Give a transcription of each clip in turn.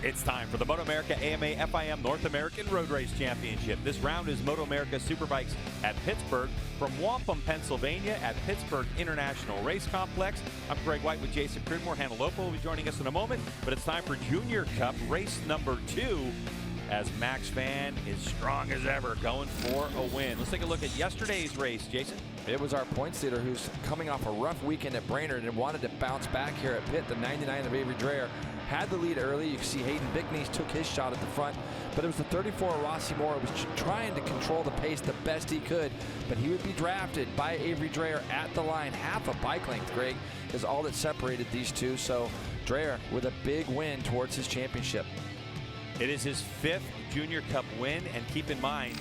It's time for the MotoAmerica AMA FIM North American Road Race Championship. This round is MotoAmerica Superbikes at Pittsburgh from Wampum, Pennsylvania at Pittsburgh International Race Complex. I'm Greg White with Jason Pridmore. Hannah Lopo will be joining us in a moment, but it's time for Junior Cup race number 2 as Max Van is strong as ever going for a win. Let's take a look at yesterday's race, Jason. It was our points leader who's coming off a rough weekend at Brainerd and wanted to bounce back here at Pitt. The 99 of Avery Dreyer had the lead early. You can see Hayden Bickney's took his shot at the front, but it was the 34 Rossi Moore who was trying to control the pace the best he could, but he would be drafted by Avery Dreyer at the line. Half a bike length, Greg, is all that separated these two, so Dreyer with a big win towards his championship. It is his 5th Junior Cup win, and keep in mind,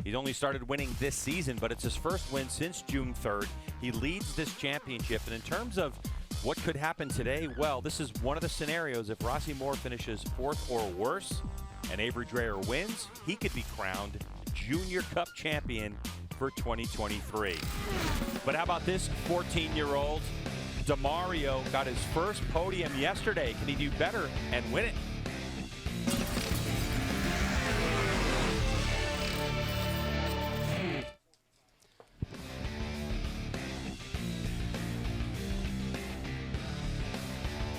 he's only started winning this season, but it's his first win since June 3rd. He leads this championship, and in terms of what could happen today, well, this is one of the scenarios. If Rossi Moore finishes 4th or worse and Avery Dreyer wins, he could be crowned Junior Cup champion for 2023. But how about this 14-year-old? DeMario got his first podium yesterday. Can he do better and win it?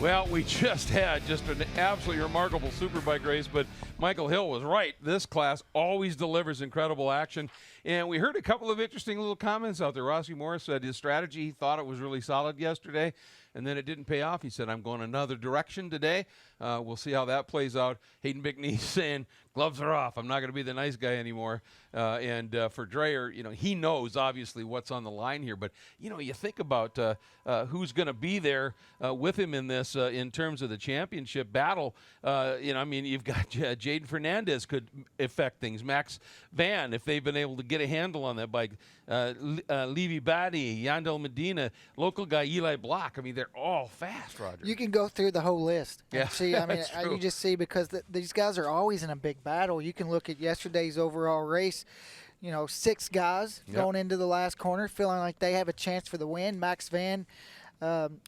Well, we just had an absolutely remarkable Superbike race, but Michael Hill was right. This class always delivers incredible action. And we heard a couple of interesting little comments out there. Rossi Moore said his strategy, he thought it was really solid yesterday, and then it didn't pay off. He said, I'm going another direction today. We'll see how that plays out. Hayden Bickney saying, gloves are off. I'm not going to be the nice guy anymore. And for Dreyer, he knows obviously what's on the line here. But, you think about who's going to be there with him in this in terms of the championship battle. You've got Jaden Fernandez could affect things. Max Van, if they've been able to get a handle on that bike. Levy Batty, Yandel Medina, local guy Eli Block. I mean, they're all fast, Roger. You can go through the whole list. Yeah, see, you just see because these guys are always in a big battle. You can look at yesterday's overall race. 6 guys going into the last corner feeling like they have a chance for the win. Max Van,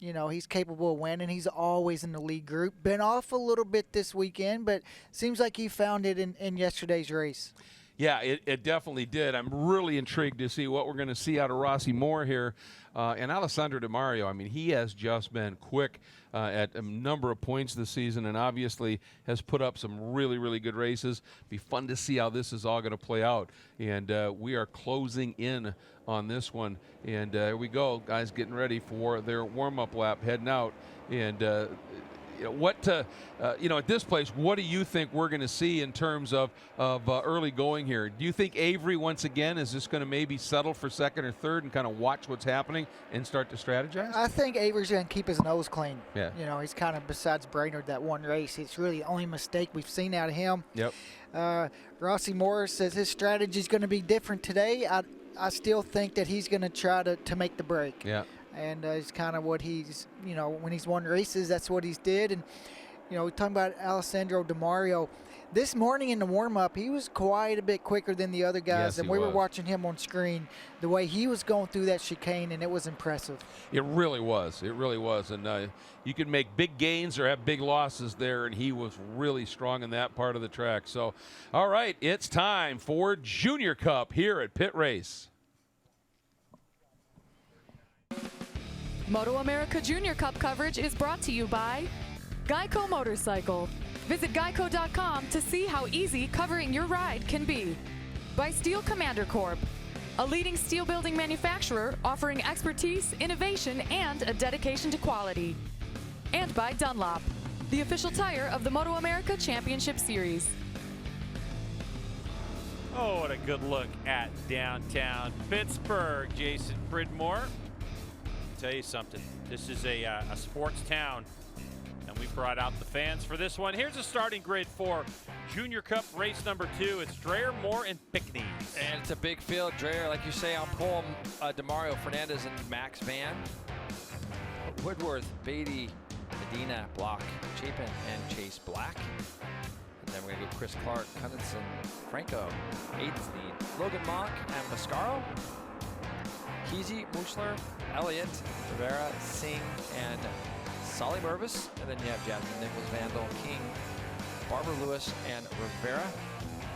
he's capable of winning. He's always in the lead group. Been off a little bit this weekend, but seems like he found it in yesterday's race. Yeah, it definitely did. I'm really intrigued to see what we're going to see out of Rossi Moore here. And Alessandro DeMario, he has just been quick at a number of points this season and obviously has put up some really, really good races. Be fun to see how this is all going to play out. And we are closing in on this one. And here we go, guys getting ready for their warm-up lap, heading out. And at this place, what do you think we're going to see in terms of early going here? Do you think Avery, once again, is just going to maybe settle for 2nd or 3rd and kind of watch what's happening and start to strategize? I think Avery's going to keep his nose clean. Yeah. He's kind of, besides Brainerd, that one race, it's really the only mistake we've seen out of him. Yep. Rossi Moore says his strategy is going to be different today. I still think that he's going to try to make the break. Yeah. And it's kind of what he's, when he's won races, that's what he's did. And, we're talking about Alessandro DeMario. This morning in the warm-up, he was quite a bit quicker than the other guys. Yes, and we were watching him on screen, the way he was going through that chicane, and it was impressive. It really was. It really was. And you could make big gains or have big losses there, and he was really strong in that part of the track. So, all right, it's time for Junior Cup here at Pitt Race. MotoAmerica Junior Cup coverage is brought to you by Geico Motorcycle. Visit geico.com to see how easy covering your ride can be. By Steel Commander Corp, a leading steel building manufacturer offering expertise, innovation, and a dedication to quality. And by Dunlop, the official tire of the MotoAmerica Championship Series. Oh, what a good look at downtown Pittsburgh, Jason Pridmore. Tell you something, this is a sports town, and we brought out the fans for this one. Here's a starting grid for Junior Cup race number 2. It's Dreyer, Moore, and Bickney. And it's a big field. Dreyer, like you say, on pole, DeMario, Fernandez, and Max Van. Woodworth, Beatty, Medina, Block, Chapin, and Chase Black. And then we're going to go Chris Clark, Cunninson, Franco, Aidenstein, Logan Monk, and Mascaro. Kesey, Muschler, Elliott, Rivera, Singh, and Solly Mervis. And then you have Jasmine, Nichols, Vandal, King, Barbara Lewis and Rivera.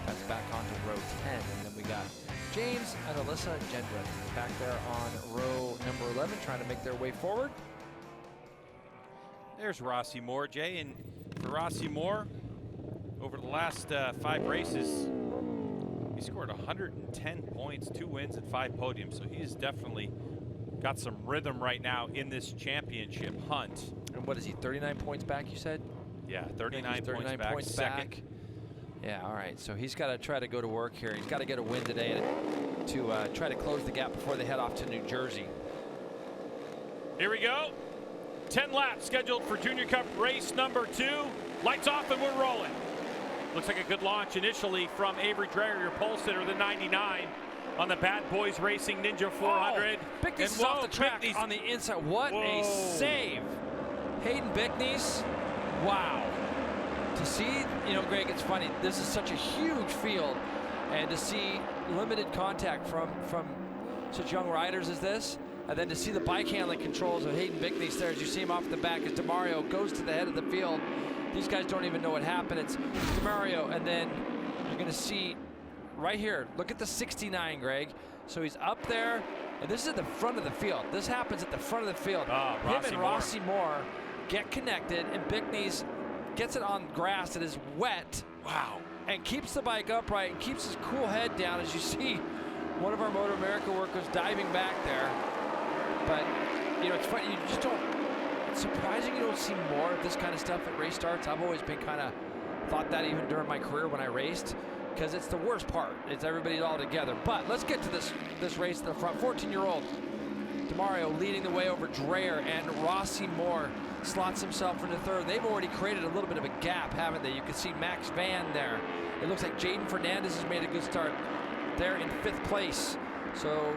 That's back onto row 10. And then we got James and Alyssa Gendron back there on row number 11, trying to make their way forward. There's Rossi Moore, Jay. And for Rossi Moore, over the last 5 races, he scored 110 points, 2 wins, and 5 podiums. So he's definitely got some rhythm right now in this championship hunt. And what is he, 39 points back, you said? Yeah, 39 points back. Yeah, all right. So he's got to try to go to work here. He's got to get a win today to try to close the gap before they head off to New Jersey. Here we go. 10 laps scheduled for Junior Cup race number 2. Lights off and we're rolling. Looks like a good launch initially from Avery Dreyer, your pole sitter, the 99 on the Bad Boys Racing Ninja 400. Bickney's off the track on the inside. What a save. Hayden Bickney's. Wow. To see, Greg, it's funny. This is such a huge field, and to see limited contact from such young riders as this, and then to see the bike handling controls of Hayden Bickney's there as you see him off the back as DeMario goes to the head of the field. These guys don't even know what happened. It's DeMario, and then you're going to see right here, look at the 69, Greg. So he's up there, and this is at the front of the field. This happens at the front of the field. Him and Rossi Moore get connected, and Bickney's gets it on grass that is wet. Wow. And keeps the bike upright and keeps his cool head down as you see one of our MotoAmerica workers diving back there. But, it's funny, you just don't, it's surprising you don't see more of this kind of stuff at race starts. I've always been kind of thought that even during my career when I raced, because it's the worst part. It's everybody all together. But let's get to this race at the front. 14-year-old DeMario leading the way over Dreyer, and Rossi Moore slots himself into third. They've already created a little bit of a gap, haven't they? You can see Max Van there. It looks like Jaden Fernandez has made a good start there in 5th place. So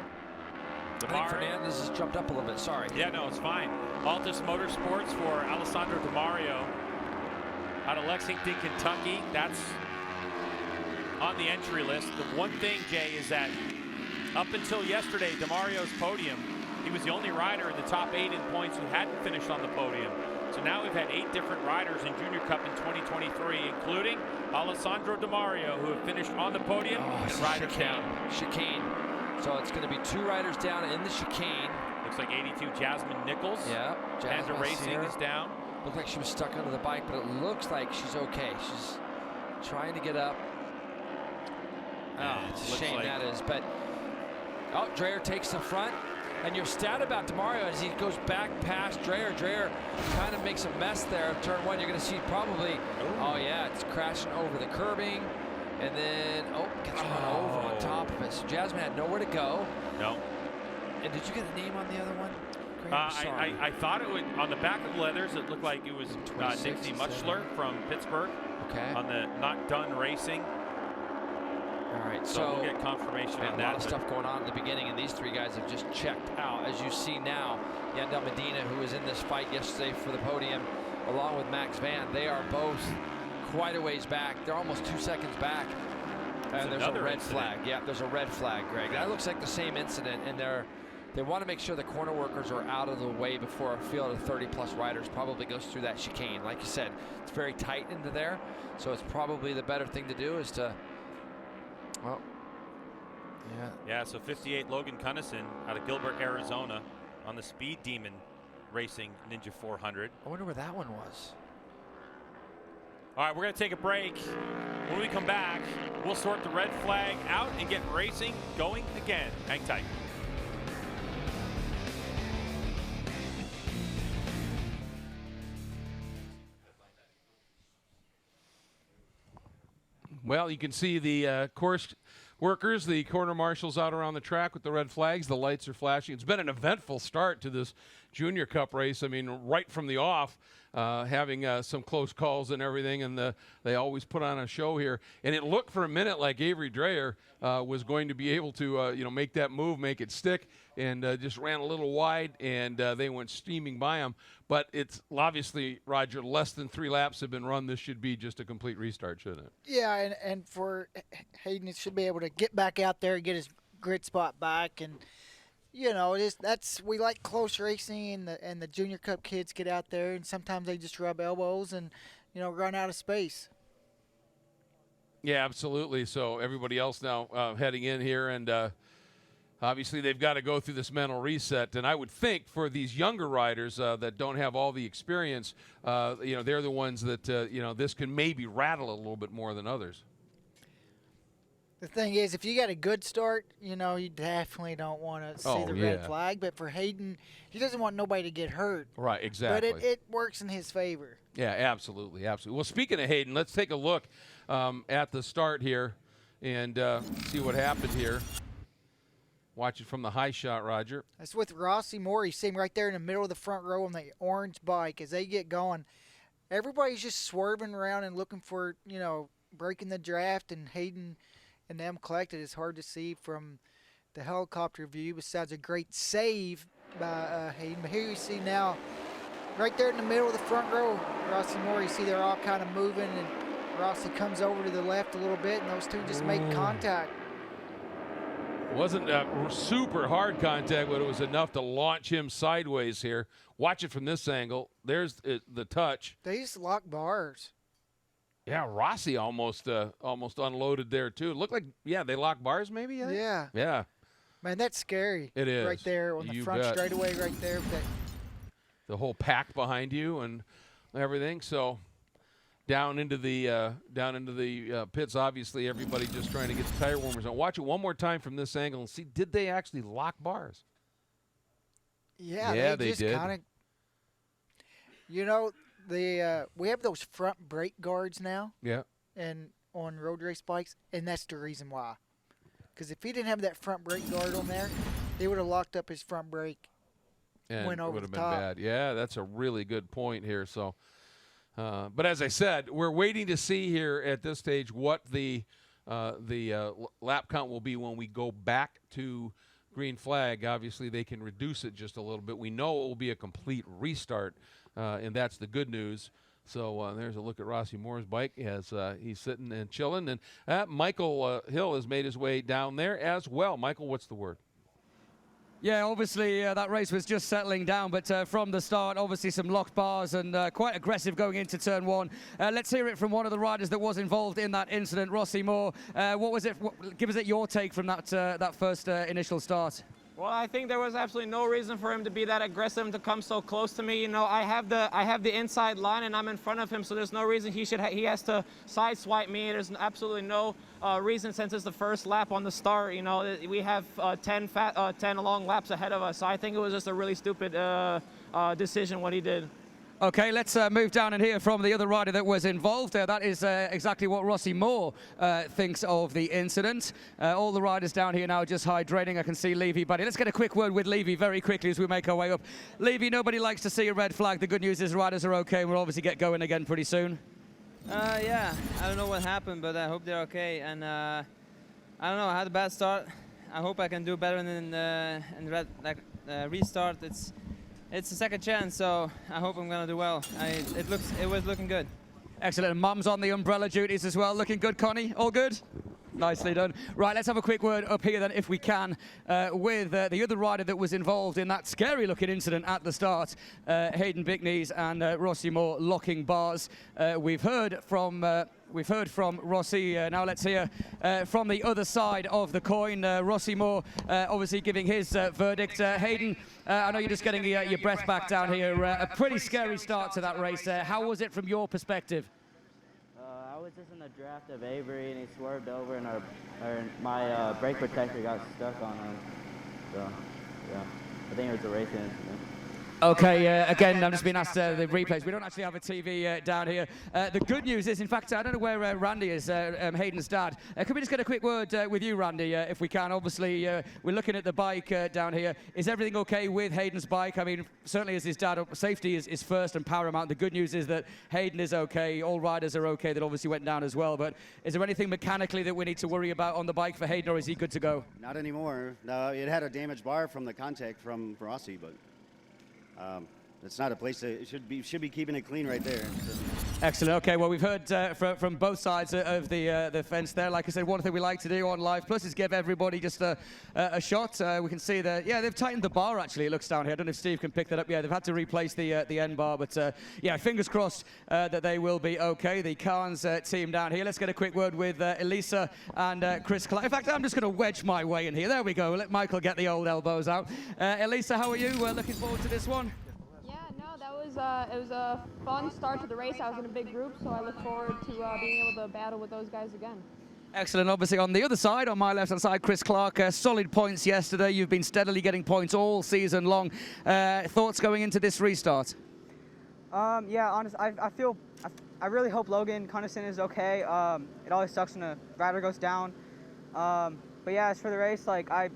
I think Fernandez has jumped up a little bit. Sorry. Yeah, no, it's fine. Altus Motorsports for Alessandro DeMario out of Lexington, Kentucky. That's on the entry list. The one thing, Jay, is that up until yesterday, DeMario's podium, he was the only rider in the top 8 in points who hadn't finished on the podium. So now we've had 8 different riders in Junior Cup in 2023, including Alessandro DeMario, who have finished on the podium. And rider chicane. So it's going to be 2 riders down in the chicane. Looks like 82 Jasmine Nichols. Yeah. Panda Racing is down. Looked like she was stuck under the bike, but it looks like she's okay. She's trying to get up. It's a shame that is. But Dreyer takes the front. And your stat about DeMario as he goes back past Dreyer. Dreyer kind of makes a mess there of turn 1. You're going to see probably, it's crashing over the curbing. And then, gets run over on top of it. So Jasmine had nowhere to go. No. And did you get a name on the other one? I thought it would, on the back of the leathers, it looked like it was Nixie Mutchler from Pittsburgh. Okay. On the Not Done Racing. All right, so we'll get confirmation on that. A lot of stuff going on at the beginning, and these 3 guys have just checked out. As you see now, Yandel Medina, who was in this fight yesterday for the podium, along with Max Van, they are both quite a ways back. They're almost 2 seconds back. And there's a red flag. Yeah, there's a red flag, Greg. That looks like the same incident, and they want to make sure the corner workers are out of the way before a field of 30-plus riders probably goes through that chicane. Like you said, it's very tight into there, so it's probably the better thing to do is to, Yeah, so 58 Logan Cunnison out of Gilbert, Arizona on the Speed Demon Racing Ninja 400. I wonder where that one was. All right, we're going to take a break. When we come back, we'll sort the red flag out and get racing going again. Hang tight. Well, you can see the course workers, the corner marshals out around the track with the red flags. The lights are flashing. It's been an eventful start to this Junior Cup race. I mean, right from the off, having some close calls and everything, and they always put on a show here. And it looked for a minute like Avery Dreyer was going to be able to, make that move, make it stick, and just ran a little wide, and they went steaming by him. But it's obviously, Roger, less than 3 laps have been run. This should be just a complete restart, shouldn't it? Yeah, and for Hayden, it should be able to get back out there and get his grid spot back. And, we like close racing, and the Junior Cup kids get out there, and sometimes they just rub elbows and, run out of space. Yeah, absolutely. So everybody else now heading in here, and obviously they've got to go through this mental reset. And I would think for these younger riders that don't have all the experience, they're the ones that this can maybe rattle a little bit more than others. The thing is, if you got a good start, you definitely don't want to see the red flag. But for Hayden, he doesn't want nobody to get hurt. Right, exactly. But it works in his favor. Yeah, absolutely, absolutely. Well, speaking of Hayden, let's take a look at the start here and see what happened here. Watch it from the high shot, Roger. That's with Rossi Moore. You see him right there in the middle of the front row on the orange bike. As they get going, everybody's just swerving around and looking for, breaking the draft, and Hayden and them collected. It's hard to see from the helicopter view, besides a great save by Hayden. But here you see now, right there in the middle of the front row, Rossi Moore, you see they're all kind of moving, and Rossi comes over to the left a little bit, and those two just make contact. Wasn't super hard contact, but it was enough to launch him sideways here. Watch it from this angle. There's the touch. They just lock bars. Yeah, Rossi almost unloaded there too. It looked like, they locked bars maybe. Yeah. Yeah. Man, that's scary. It is. Right there on the front straightaway right there. The whole pack behind you and everything. So down into the pits, obviously everybody just trying to get the tire warmers on. Watch it one more time from this angle and see, did they actually lock bars? Yeah, they did. Kinda, we have those front brake guards now. Yeah. And on road race bikes, and that's the reason why. Because if he didn't have that front brake guard on there, they would have locked up his front brake. And went over it would have the been top. bad. Yeah, that's a really good point here. So, but as I said, we're waiting to see here at this stage what the lap count will be when we go back to green flag. Obviously, they can reduce it just a little bit. We know it will be a complete restart, and that's the good news. So there's a look at Rossi Moore's bike as he's sitting and chilling. And Michael Hill has made his way down there as well. Michael, what's the word? Yeah, obviously that race was just settling down, but from the start, obviously some locked bars and quite aggressive going into turn one. Let's hear it from one of the riders that was involved in that incident, Rossi Moore. What was it? Give us your take from that first initial start. Well, I think there was absolutely no reason for him to be that aggressive, to come so close to me. I have the inside line and I'm in front of him, so there's no reason he has to sideswipe me. There's absolutely no reason, since it's the first lap on the start. We have 10 long laps ahead of us, so I think it was just a really stupid decision what he did. Okay, let's move down and hear from the other rider that was involved. That is exactly what Rossi Moore thinks of the incident. All the riders down here now just hydrating. I can see Levy, buddy. Let's get a quick word with Levy very quickly as we make our way up. Levy, nobody likes to see a red flag. The good news is riders are okay, and we'll obviously get going again pretty soon. Yeah, I don't know what happened, but I hope they're okay. And I don't know, I had a bad start. I hope I can do better in the restart. It's a second chance, so I hope I'm gonna do well. It was looking good. Excellent. Mum's on the umbrella duties as well. Looking good, Connie? All good? Nicely done. Right, let's have a quick word up here then, if we can, with the other rider that was involved in that scary-looking incident at the start, Hayden Bickneys and Rossi Moore locking bars. We've heard from Rossi. Now let's hear from the other side of the coin. Rossi Moore obviously giving his verdict. Hayden, I know you're just getting your breath back down here. A pretty scary start to that race. How was it from your perspective? I was just in the draft of Avery, and he swerved over, and my brake protector got stuck on him. So, yeah, I think it was a racing incident. Okay, again, I'm just being asked the replays. We don't actually have a TV down here. The good news is, in fact, I don't know where Randy is, Hayden's dad. Could we just get a quick word with you, Randy, if we can? Obviously, we're looking at the bike down here. Is everything okay with Hayden's bike? I mean, certainly as his dad, safety is first and paramount. The good news is that Hayden is okay. All riders are okay that obviously went down as well. But is there anything mechanically that we need to worry about on the bike for Hayden, or is he good to go? Not anymore. No, it had a damaged bar from the contact from Rossi, but it's not a place that should be keeping it clean right there. So. Excellent. Okay, well, we've heard from both sides of the fence there. Like I said, one thing we like to do on Live Plus is give everybody just a shot. We can see that, yeah, they've tightened the bar, actually, it looks down here. I don't know if Steve can pick that up. Yeah, they've had to replace the end bar, but yeah, fingers crossed that they will be okay. The Carnes team down here. Let's get a quick word with Elisa and Chris Clark. In fact, I'm just going to wedge my way in here. There we go. Let Michael get the old elbows out. Elisa, how are you? Looking forward to this one? It was a fun start to the race. I was in a big group, so I look forward to being able to battle with those guys again. Excellent. Obviously, on the other side, on my left-hand side, Chris Clark, solid points yesterday. You've been steadily getting points all season long. Thoughts going into this restart? Yeah, honestly, I really hope Logan Cunnison is okay. It always sucks when a rider goes down. But yeah, as for the race, like I'm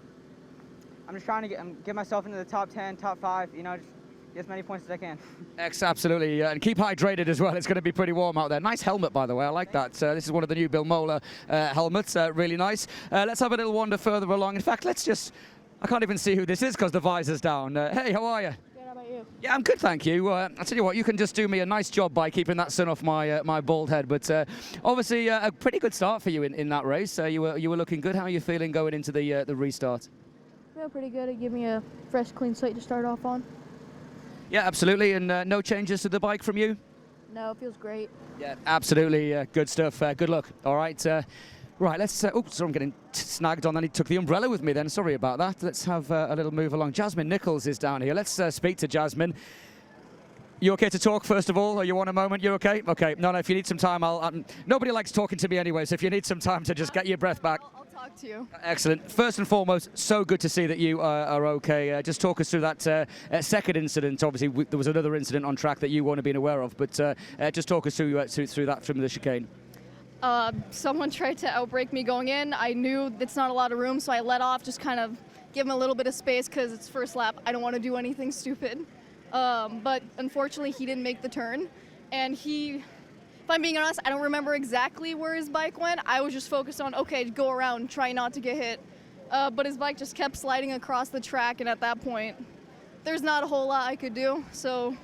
just trying to get myself into the top 10, top 5. You know, just get as many points as I can. Absolutely, and keep hydrated as well. It's going to be pretty warm out there. Nice helmet, by the way. I like that. This is one of the new Bill Mola helmets. Really nice. Let's have a little wander further along. In fact, I can't even see who this is because the visor's down. Hey, how are you? Good, how about you? Yeah, I'm good, thank you. I'll tell you what, you can just do me a nice job by keeping that sun off my bald head. But obviously, a pretty good start for you in that race. You were looking good. How are you feeling going into the restart? Yeah, pretty good. It gave me a fresh, clean slate to start off on. Yeah, absolutely. And no changes to the bike from you? No, it feels great. Yeah, absolutely. Good stuff. Good luck. All right. Right, let's... oops, sorry, I'm getting snagged on. I took the umbrella with me then. Sorry about that. Let's have a little move along. Jasmine Nichols is down here. Let's speak to Jasmine. You okay to talk, first of all? Or you want a moment? You okay? Okay. No, if you need some time, nobody likes talking to me anyway, so if you need some time to just get your breath back. I'll talk to you. Excellent. First and foremost, so good to see that you are okay. Just talk us through that second incident. Obviously, there was another incident on track that you won't have been aware of, but just talk us through that from the chicane. Someone tried to outbrake me going in. I knew it's not a lot of room, so I let off, just kind of give him a little bit of space because it's first lap. I don't want to do anything stupid. But unfortunately, he didn't make the turn. And if I'm being honest, I don't remember exactly where his bike went. I was just focused on, okay, go around, try not to get hit. But his bike just kept sliding across the track, and at that point, there's not a whole lot I could do. So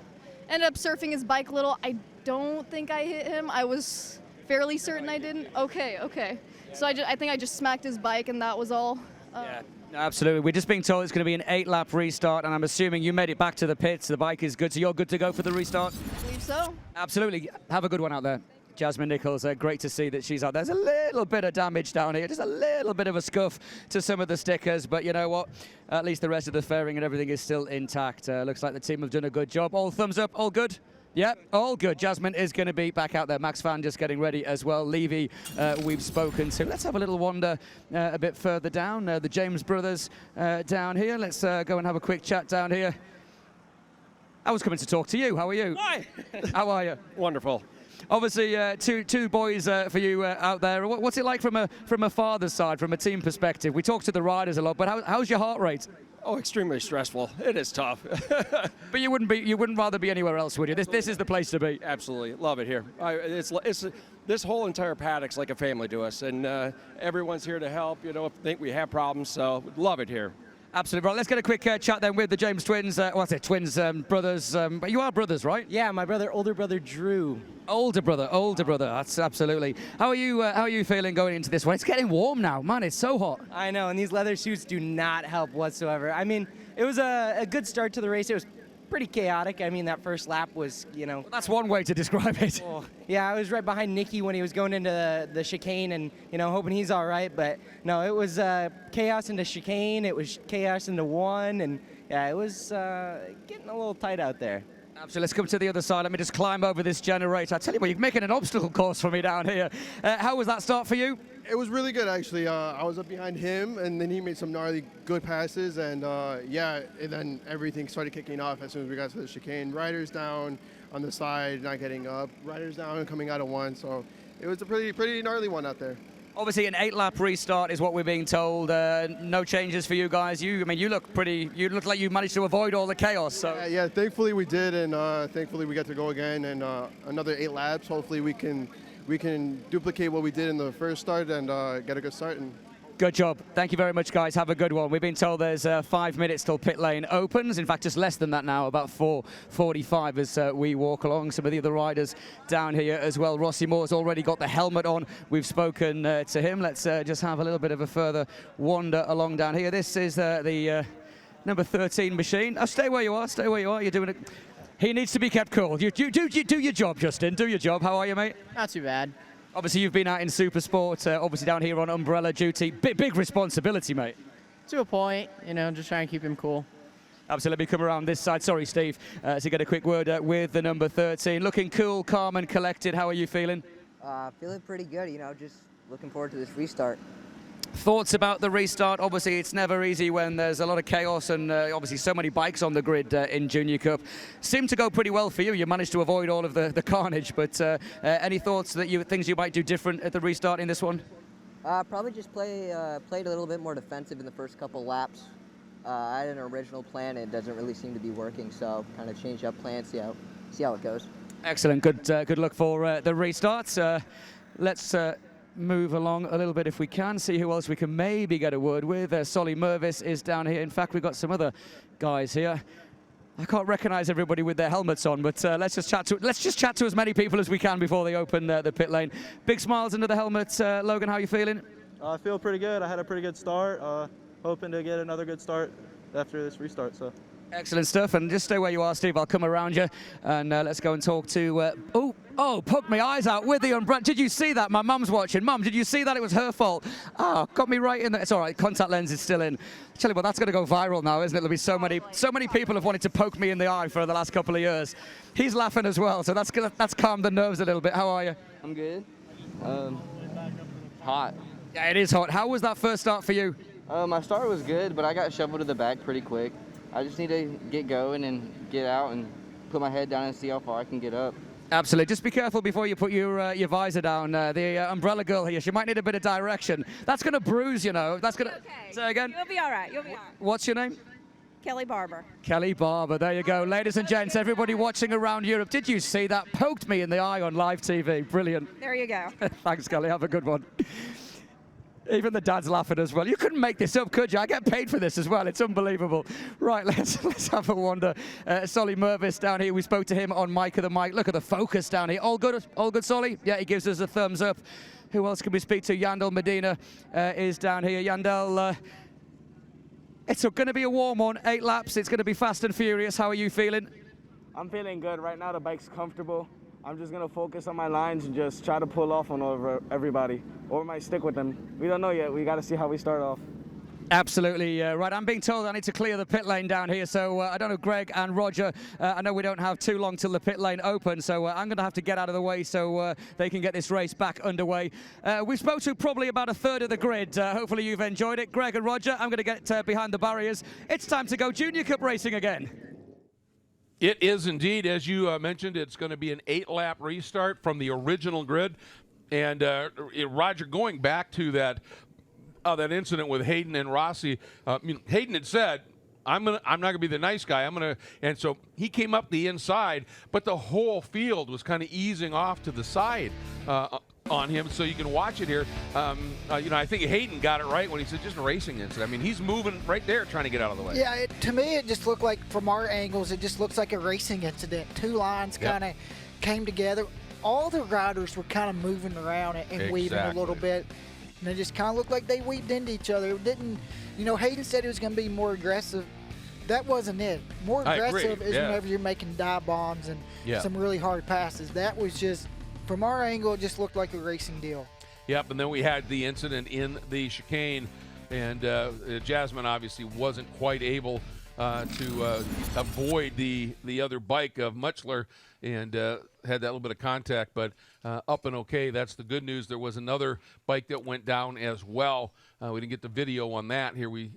ended up surfing his bike a little. I don't think I hit him. I was fairly certain I didn't. Okay. So I think I just smacked his bike, and that was all. Yeah. Absolutely. We're just being told it's going to be an 8-lap restart, and I'm assuming you made it back to the pits. The bike is good, so you're good to go for the restart? I believe so. Absolutely. Have a good one out there. Jasmine Nichols, great to see that she's out. There's a little bit of damage down here, just a little bit of a scuff to some of the stickers, but you know what? At least the rest of the fairing and everything is still intact. Looks like the team have done a good job. All thumbs up, all good? Yeah, all good. Jasmine is going to be back out there. Max Van just getting ready as well. Levy, we've spoken to. Let's have a little wander a bit further down. The James brothers down here. Let's go and have a quick chat down here. I was coming to talk to you. How are you? Hi. How are you? Wonderful. Obviously, two boys for you out there. What's it like from a father's side, from a team perspective? We talk to the riders a lot, but how's your heart rate? Oh, extremely stressful. It is tough. But you wouldn't rather be anywhere else, would you? This is the place to be. Absolutely, love it here. This whole entire paddock's like a family to us, and everyone's here to help. You know, if think we have problems, so love it here. Absolutely. Right, let's get a quick chat then with the James twins. Twins, brothers. But you are brothers, right? Yeah, my older brother Drew. Older brother. That's absolutely. How are you feeling going into this one? It's getting warm now, man. It's so hot. I know, and these leather suits do not help whatsoever. I mean, it was a good start to the race. It was pretty chaotic. I mean, that first lap was, Well, that's one way to describe it. Oh, yeah, I was right behind Nicky when he was going into the chicane and, hoping he's all right. But, no, it was chaos into chicane. It was chaos into one. And, yeah, it was getting a little tight out there. Absolutely. Let's come to the other side. Let me just climb over this generator. I tell you what, you're making an obstacle course for me down here. How was that start for you? It was really good, actually. I was up behind him, and then he made some gnarly good passes, and and then everything started kicking off as soon as we got to the chicane. Riders down on the side, not getting up. Riders down and coming out of one, so it was a pretty gnarly one out there. Obviously, an 8-lap restart is what we're being told. No changes for you guys. You look like you managed to avoid all the chaos. So. Yeah, thankfully we did, and thankfully we get to go again, and another 8 laps. Hopefully we can duplicate what we did in the first start and get a good start. And Good job. Thank you very much, guys. Have a good one. We've been told there's 5 minutes till pit lane opens. In fact, just less than that now, about 4:45 as we walk along. Some of the other riders down here as well. Rossi Moore's already got the helmet on. We've spoken to him. Let's just have a little bit of a further wander along down here. This is the number 13 machine. Oh, stay where you are. Stay where you are. You're doing it. He needs to be kept cool. You do your job, Justin. Do your job. How are you, mate? Not too bad. Obviously, you've been out in Super Sport, obviously down here on umbrella duty. Big responsibility, mate. To a point, you know, just trying to keep him cool. Absolutely. Let me come around this side. Sorry, Steve, to get a quick word with the number 13. Looking cool, calm, and collected. How are you feeling? Feeling pretty good, you know, just looking forward to this restart. Thoughts about the restart? Obviously, it's never easy when there's a lot of chaos and obviously so many bikes on the grid in Junior Cup. Seemed to go pretty well for you. You managed to avoid all of the carnage, but any thoughts that things you might do different at the restart in this one? Probably just played a little bit more defensive in the first couple laps. I had an original plan. It doesn't really seem to be working, so kind of change up plans, see how it goes. Excellent. Good luck for the restarts. Let's move along a little bit if we can, see who else we can maybe get a word with. Solly Mervis is down here. In fact, we've got some other guys here. I can't recognize everybody with their helmets on, but let's just chat to as many people as we can before they open the pit lane. Big smiles under the helmet. Logan, how are you feeling? I feel pretty good. I had a pretty good start. Hoping to get another good start after this restart. So. Excellent stuff, and just stay where you are, Steve. I'll come around you, and let's go and talk to... poked my eyes out with the umbrella. Did you see that? My mum's watching. Mum, did you see that? It was her fault. Got me right in there. It's all right. Contact lens is still in. Tell you what, that's going to go viral now, isn't it? There'll be so many people have wanted to poke me in the eye for the last couple of years. He's laughing as well, so that's calmed the nerves a little bit. How are you? I'm good. Hot. Yeah, it is hot. How was that first start for you? My start was good, but I got shoveled to the back pretty quick. I just need to get going and get out and put my head down and see how far I can get up. Absolutely. Just be careful before you put your visor down. The umbrella girl here, she might need a bit of direction. That's going to bruise, you know. That's going to... Okay. Say again? You'll be all right. You'll be all right. What's your name? Kelly Barber. Kelly Barber. There you go. Ladies and gents, everybody watching around Europe, did you see that? Poked me in the eye on live TV. Brilliant. There you go. Thanks, Kelly. Have a good one. Even the dad's laughing as well. You couldn't make this up, could you? I get paid for this as well. It's unbelievable. Right, let's have a wander. Solly Mervis down here. We spoke to him on Mike of the Mic. Look at the focus down here. All good, Solly? Yeah, he gives us a thumbs up. Who else can we speak to? Yandel Medina is down here. Yandel, it's going to be a warm one. 8 laps. It's going to be fast and furious. How are you feeling? I'm feeling good. Right now, the bike's comfortable. I'm just going to focus on my lines and just try to pull off on over everybody. Or we might stick with them. We don't know yet. We got to see how we start off. Absolutely right. I'm being told I need to clear the pit lane down here, so I don't know, Greg and Roger, I know we don't have too long till the pit lane opens, so I'm going to have to get out of the way so they can get this race back underway. We spoke to probably about a third of the grid. Hopefully you've enjoyed it. Greg and Roger, I'm going to get behind the barriers. It's time to go Junior Cup racing again. It is indeed, as you mentioned, it's going to be an 8-lap restart from the original grid. And Roger, going back to that incident with Hayden and Rossi, Hayden had said, I'm not going to be the nice guy. And so he came up the inside, but the whole field was kind of easing off to the side on him, so you can watch it here. I think Hayden got it right when he said just a racing incident. I mean, he's moving right there trying to get out of the way. Yeah, to me it just looked like, from our angles, it just looks like a racing incident. 2 lines kind of came together. All the riders were kind of moving around and weaving a little bit, and it just kind of looked like they weaved into each other. It didn't, Hayden said he was going to be more aggressive. That wasn't it. More aggressive is whenever you're making dive bombs and some really hard passes. That was just, from our angle, it just looked like a racing deal. Yep, and then we had the incident in the chicane, and Jasmine obviously wasn't quite able to avoid the other bike of Mutchler, and had that little bit of contact, but up and okay. That's the good news. There was another bike that went down as well. We didn't get the video on that. Here we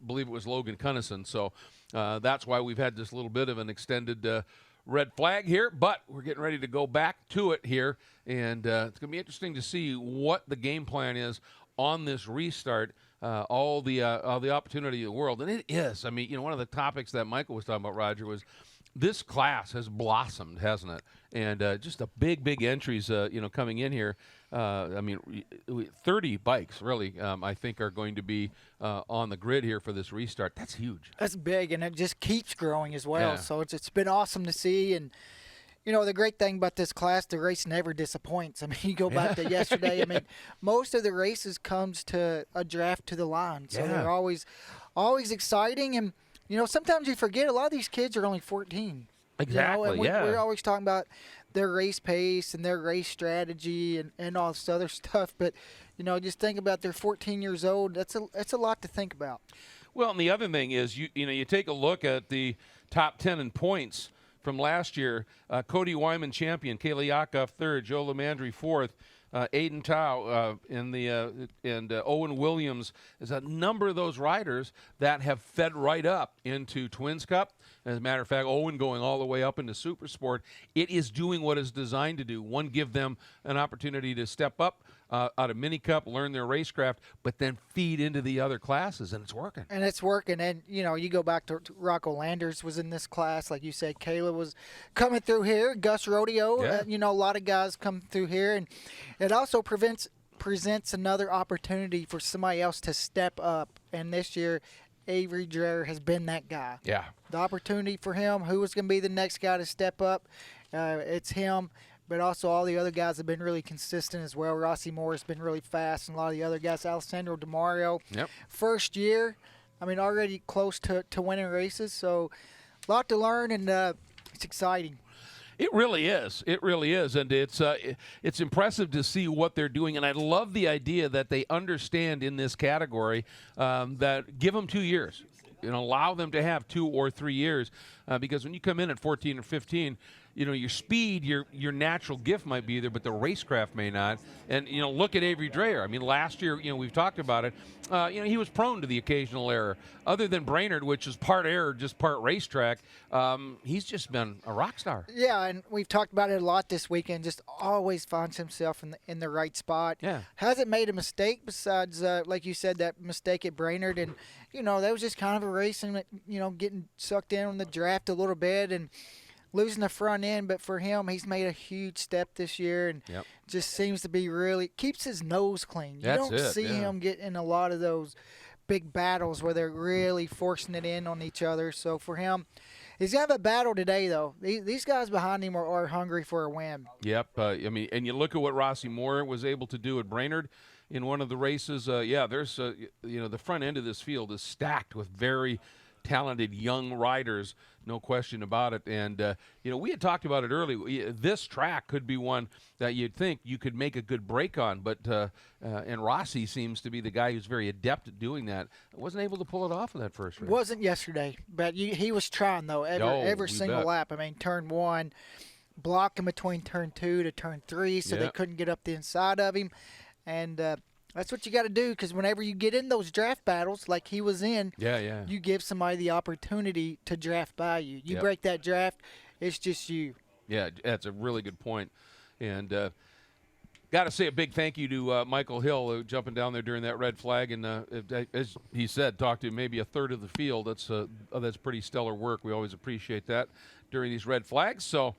believe it was Logan Cunnison, so that's why we've had this little bit of an extended red flag here, but we're getting ready to go back to it here, and it's going to be interesting to see what the game plan is on this restart. all the opportunity in the world. And it is. I mean, one of the topics that Michael was talking about, Roger, was this class has blossomed, hasn't it? And just a big entries, coming in here. 30 bikes, really, I think are going to be on the grid here for this restart. That's huge. That's big, and it just keeps growing as well. Yeah. So it's been awesome to see. And, the great thing about this class, the race never disappoints. I mean, you go back to yesterday. Yeah. I mean, most of the races comes to a draft to the line. So they're always exciting. And, sometimes you forget a lot of these kids are only 14. Exactly, and we're always talking about their race pace and their race strategy and all this other stuff. But, just think about they're 14 years old. That's a lot to think about. Well, and the other thing is, you take a look at the top 10 in points from last year. Cody Wyman champion, Kayla Yakov third, Joe Lemandry fourth, Aiden Tao and Owen Williams. There's a number of those riders that have fed right up into Twins Cup. As a matter of fact, Owen going all the way up into Super Sport. It is doing what it's designed to do. One, give them an opportunity to step up out of Mini Cup, learn their racecraft, but then feed into the other classes, and it's working. And it's working. And, you go back to Rocco Landers was in this class. Like you said, Kayla was coming through here. Gus Rodeo, a lot of guys come through here. And it also presents another opportunity for somebody else to step up. And this year, Avery Dreher has been that guy. Yeah. The opportunity for him, who was going to be the next guy to step up, it's him. But also all the other guys have been really consistent as well. Rossi Moore has been really fast, and a lot of the other guys. Alessandro DeMario, first year, already close to winning races. So a lot to learn, and it's exciting. It really is. It really is, and it's impressive to see what they're doing. And I love the idea that they understand in this category that give them 2 years, allow them to have 2 or 3 years, because when you come in at 14 or 15. Your speed, your natural gift might be there, but the racecraft may not. And, look at Avery Dreher. Last year, we've talked about it. He was prone to the occasional error. Other than Brainerd, which is part error, just part racetrack, he's just been a rock star. Yeah, and we've talked about it a lot this weekend. Just always finds himself in the right spot. Yeah. Hasn't made a mistake besides, like you said, that mistake at Brainerd. And, that was just kind of a race and, getting sucked in on the draft a little bit and losing the front end. But for him, he's made a huge step this year and just seems to be really keeps his nose clean. You don't see him get in a lot of those big battles where they're really forcing it in on each other. So for him, he's going to have a battle today, though. These guys behind him are hungry for a win. Yep. And you look at what Rossi Moore was able to do at Brainerd in one of the races. There's, the front end of this field is stacked with very talented young riders, no question about it. And, we had talked about it earlier. This track could be one that you'd think you could make a good break on, but and Rossi seems to be the guy who's very adept at doing that. Wasn't able to pull it off in that first race. Wasn't yesterday, but he was trying, though, every single lap. Turn 1, blocking between turn 2 to turn 3, so they couldn't get up the inside of him. And that's what you got to do, because whenever you get in those draft battles like he was in, you give somebody the opportunity to draft by you. You break that draft, it's just you. Yeah, that's a really good point. And got to say a big thank you to Michael Hill jumping down there during that red flag. And as he said, talked to maybe a third of the field. That's pretty stellar work. We always appreciate that during these red flags. So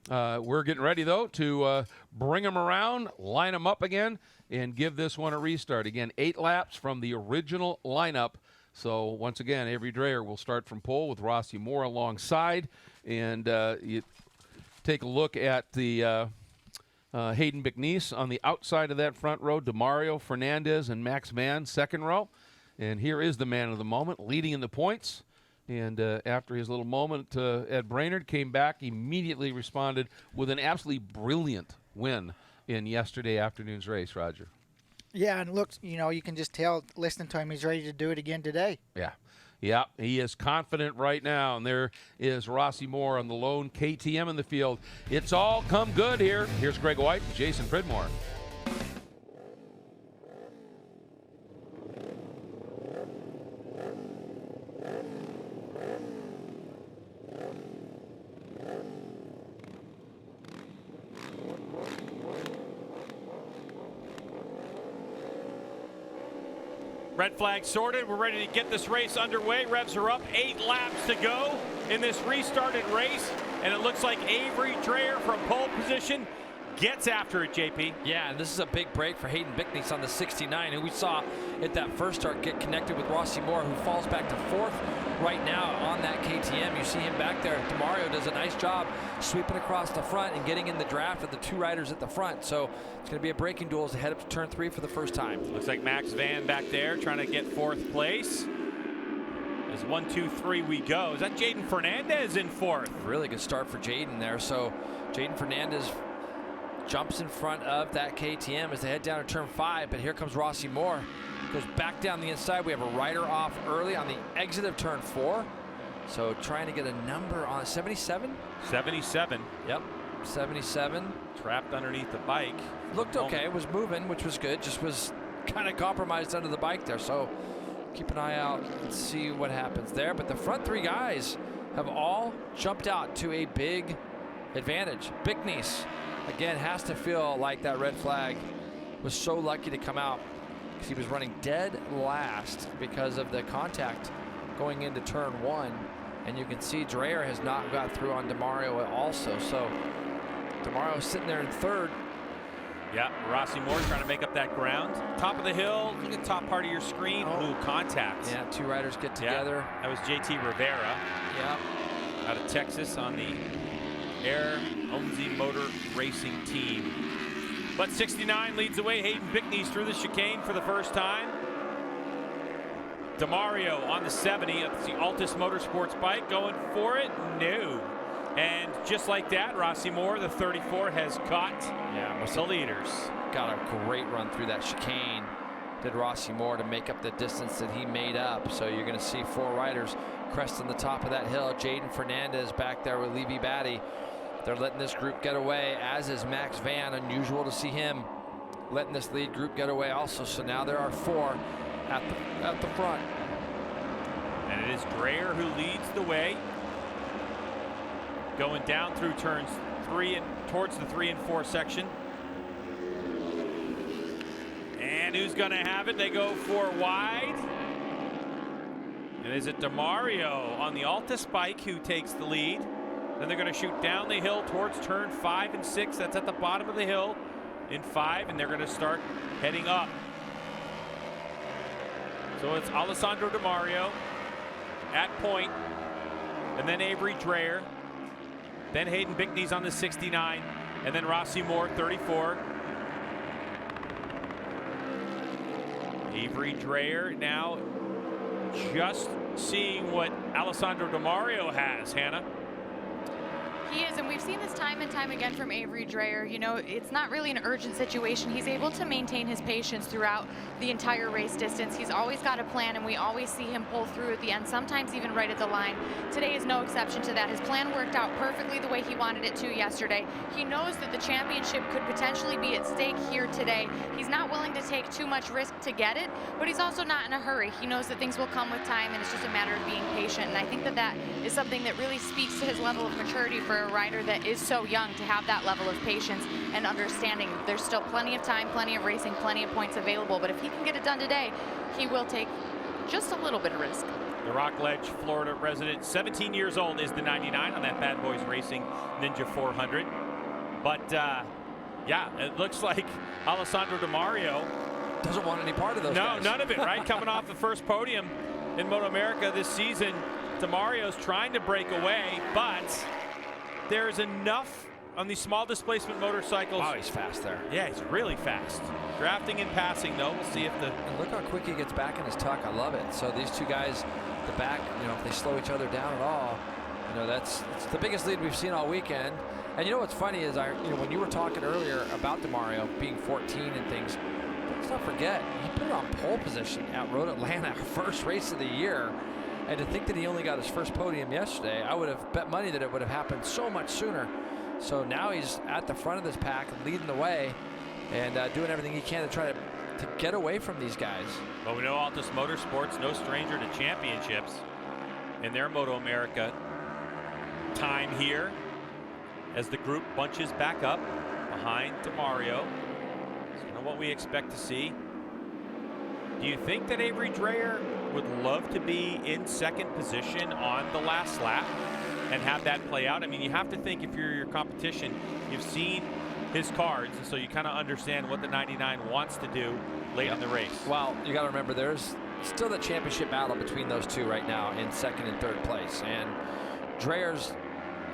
we're getting ready, though, to bring them around, line them up again, and give this one a restart. Again, 8 laps from the original lineup. So once again, Avery Dreher will start from pole with Rossi Moore alongside. And you take a look at the Hayden McNeese on the outside of that front row, DeMario, Fernandez, and Max Mann, second row. And here is the man of the moment, leading in the points. And after his little moment at Brainerd, came back, immediately responded with an absolutely brilliant win in yesterday afternoon's race, Roger. Yeah, and look, you can just tell, listening to him, he's ready to do it again today. Yeah, he is confident right now. And there is Rossi Moore on the lone KTM in the field. It's all come good here. Here's Greg White and Jason Pridmore. Red flag sorted. We're ready to get this race underway. Revs are up. 8 laps to go in this restarted race. And it looks like Avery Dreyer from pole position gets after it, JP. Yeah, and this is a big break for Hayden Bickness on the 69, who we saw at that first start get connected with Rossi Moore, who falls back to 4th right now on that KTM. You see him back there. DeMario does a nice job sweeping across the front and getting in the draft of the 2 riders at the front. So it's going to be a braking duel as they head up to turn 3 for the first time. Looks like Max Van back there trying to get 4th place. As 1, 2, 3 we go. Is that Jaden Fernandez in 4th? Really good start for Jaden there. So Jaden Fernandez jumps in front of that KTM as they head down to turn 5, but here comes Rossi Moore. Goes back down the inside. We have a rider off early on the exit of turn 4. So trying to get a number on 77? 77. Yep, 77. Trapped underneath the bike. Looked okay, was moving, which was good. Just was kind of compromised under the bike there. So keep an eye out and see what happens there. But the front 3 guys have all jumped out to a big advantage. Bickness, again, has to feel like that red flag was so lucky to come out because he was running dead last because of the contact going into turn 1. And you can see Dreyer has not got through on DeMario also. So DeMario sitting there in 3rd. Yeah, Rossi Moore trying to make up that ground. Top of the hill, look at the top part of your screen. Ooh, contact. Yeah, 2 riders get together. Yeah, that was JT Rivera. Yeah. Out of Texas on the Air Omzi Motor Racing team. But 69 leads away. Hayden Bickness through the chicane for the first time. DeMario on the 70. That's the Altus Motorsports bike going for it. No. And just like that, Rossi Moore, the 34, has caught the leaders. Got a great run through that chicane. Did Rossi Moore to make up the distance that he made up. So you're going to see 4 riders cresting the top of that hill. Jaden Fernandez back there with Levy Batty. They're letting this group get away, as is Max Van. Unusual to see him letting this lead group get away also. So now there are 4 at the front. And it is Dreyer who leads the way. Going down through turns 3 and towards the 3 and 4 section. And who's going to have it? They go 4 wide. And is it DeMario on the Altus bike who takes the lead? Then they're going to shoot down the hill towards turn 5 and 6. That's at the bottom of the hill in 5, and they're going to start heading up. So it's Alessandro DeMario at point, and then Avery Dreyer. Then Hayden Bickness on the 69, and then Rossi Moore, 34. Avery Dreyer now just seeing what Alessandro DeMario has, Hannah. He is, and we've seen this time and time again from Avery Dreyer. You know, it's not really an urgent situation. He's able to maintain his patience throughout the entire race distance. He's always got a plan, and we always see him pull through at the end, sometimes even right at the line. Today is no exception to that. His plan worked out perfectly the way he wanted it to yesterday. He knows that the championship could potentially be at stake here today. He's not willing to take too much risk to get it, but he's also not in a hurry. He knows that things will come with time, and it's just a matter of being patient. And I think that that is something that really speaks to his level of maturity for a rider that is so young, to have that level of patience and understanding. There's still plenty of time, plenty of racing, plenty of points available, but if he can get it done today, he will take just a little bit of risk. The Rockledge, Florida resident, 17 years old, is the 99 on that Bad Boys Racing Ninja 400. But yeah, it looks like Alessandro DeMario doesn't want any part of those guys. No, none of it, right? Coming off the first podium in MotoAmerica this season, DeMario's trying to break away, but there's enough on these small displacement motorcycles. Wow, he's fast there. Yeah, he's really fast. Drafting and passing, though. We'll see if the... And look how quick he gets back in his tuck. I love it. So these 2 guys, the back, you know, if they slow each other down at all, you know, it's the biggest lead we've seen all weekend. And you know what's funny is, when you were talking earlier about DeMario being 14 and things, let's not forget, he put it on pole position at Road Atlanta, first race of the year. And to think that he only got his first podium yesterday, I would have bet money that it would have happened so much sooner. So now he's at the front of this pack, leading the way, and doing everything he can to try to get away from these guys. Well, we know Altus Motorsports, no stranger to championships in their MotoAmerica time here, as the group bunches back up behind DeMario. So, you know what we expect to see. Do you think that Avery Dreyer would love to be in second position on the last lap and have that play out? I mean, you have to think, if you're your competition, you've seen his cards, and so you kind of understand what the 99 wants to do late in the race. Well, you got to remember, there's still the championship battle between those two right now in second and third place. And Dreyer's,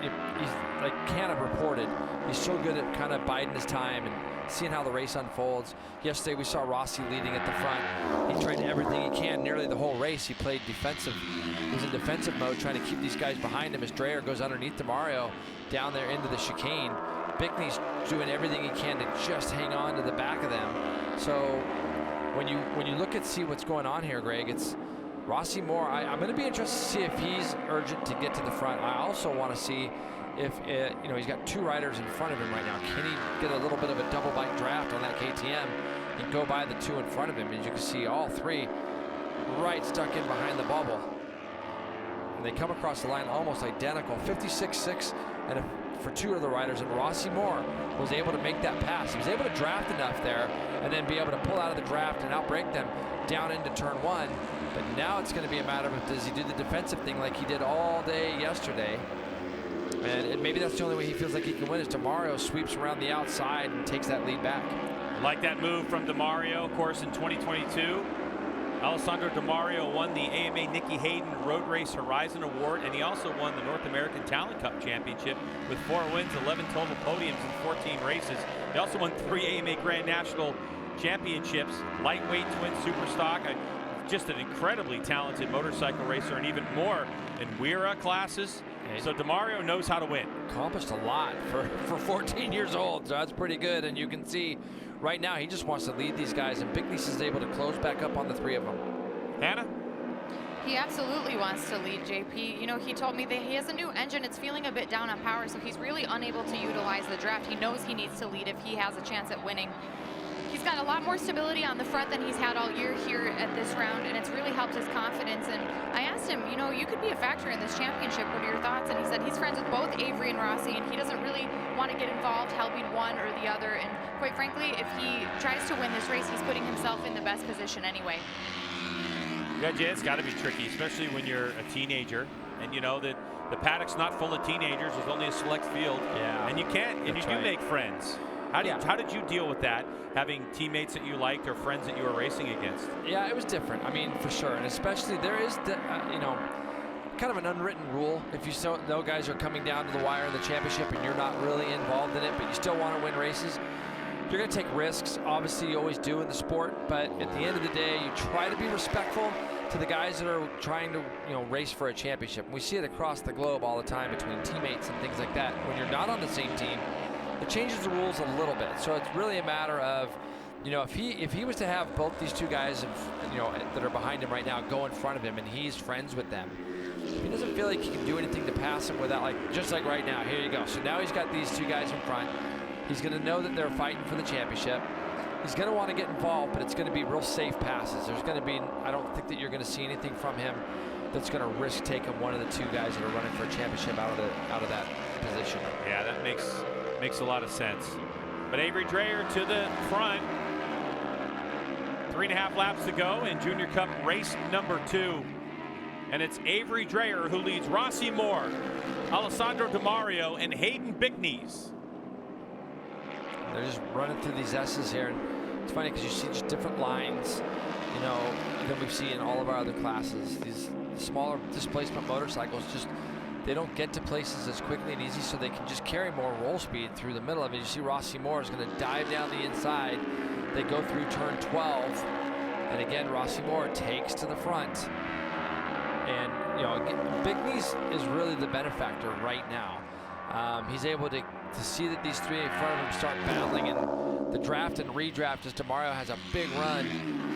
he's like Canna reported, he's so good at kind of biding his time and seeing how the race unfolds. Yesterday we saw Rossi leading at the front. He tried everything he can nearly the whole race. He played defensive. He was in defensive mode, trying to keep these guys behind him as Dreyer goes underneath DeMario down there into the chicane. Bickney's doing everything he can to just hang on to the back of them. So when you look at see what's going on here, Greg, it's Rossi Moore. I'm going to be interested to see if he's urgent to get to the front. I also want to see if he's got two riders in front of him right now. Can he get a little bit of a double bike draft on that KTM and go by the two in front of him? As you can see, all three right stuck in behind the bubble. And they come across the line almost identical, 56.6 and for two of the riders, and Rossi Moore was able to make that pass. He was able to draft enough there and then be able to pull out of the draft and outbrake them down into turn one. But now it's going to be a matter of, does he do the defensive thing like he did all day yesterday? And maybe that's the only way he feels like he can win, is DeMario sweeps around the outside and takes that lead back. Like that move from DeMario, of course, in 2022. Alessandro DeMario won the AMA Nicky Hayden Road Race Horizon Award, and he also won the North American Talent Cup Championship with 4 wins, 11 total podiums in 14 races. He also won 3 AMA Grand National Championships, lightweight, twin super stock. Just an incredibly talented motorcycle racer, and even more in WERA classes. So DeMario knows how to win. Accomplished a lot for 14 years old, so that's pretty good. And you can see right now he just wants to lead these guys, and Bickness is able to close back up on the 3 of them. Hannah? He absolutely wants to lead, JP. You know, he told me that he has a new engine. It's feeling a bit down on power, so he's really unable to utilize the draft. He knows he needs to lead if he has a chance at winning. He's got a lot more stability on the front than he's had all year here at this round, and it's really helped his confidence. And I asked him, you know, you could be a factor in this championship. What are your thoughts? And he said he's friends with both Avery and Rossi, and he doesn't really want to get involved helping one or the other. And quite frankly, if he tries to win this race, he's putting himself in the best position anyway. Yeah, it's got to be tricky, especially when you're a teenager, and you know that the paddock's not full of teenagers. There's only a select field. Yeah. And you can't, and you do make friends. How did you deal with that, having teammates that you liked or friends that you were racing against? Yeah, it was different. I mean, for sure. And especially there is, kind of an unwritten rule. If you know guys are coming down to the wire in the championship and you're not really involved in it, but you still want to win races, you're going to take risks. Obviously, you always do in the sport. But at the end of the day, you try to be respectful to the guys that are trying to, race for a championship. And we see it across the globe all the time between teammates and things like that. When you're not on the same team, it changes the rules a little bit. So it's really a matter of, if he was to have both these two guys, that are behind him right now go in front of him, and he's friends with them, he doesn't feel like he can do anything to pass him without, just like right now. Here you go. So now he's got these two guys in front. He's going to know that they're fighting for the championship. He's going to want to get involved, but it's going to be real safe passes. There's going to be, I don't think that you're going to see anything from him that's going to risk taking one of the two guys that are running for a championship out of that position. Yeah, that makes a lot of sense. But Avery Dreyer to the front. 3.5 laps to go in Junior Cup race number 2. And it's Avery Dreyer who leads Rossi Moore, Alessandro DeMario, and Hayden Bickness. They're just running through these S's here. And it's funny because you see just different lines, than we've seen in all of our other classes. These smaller displacement motorcycles they don't get to places as quickly and easy, so they can just carry more roll speed through the middle of it. You see Rossi Moore is going to dive down the inside. They go through turn 12, and again Rossi Moore takes to the front. And Bickness is really the benefactor right now. He's able to see that these three in front of him start battling, and the draft and redraft as DeMario has a big run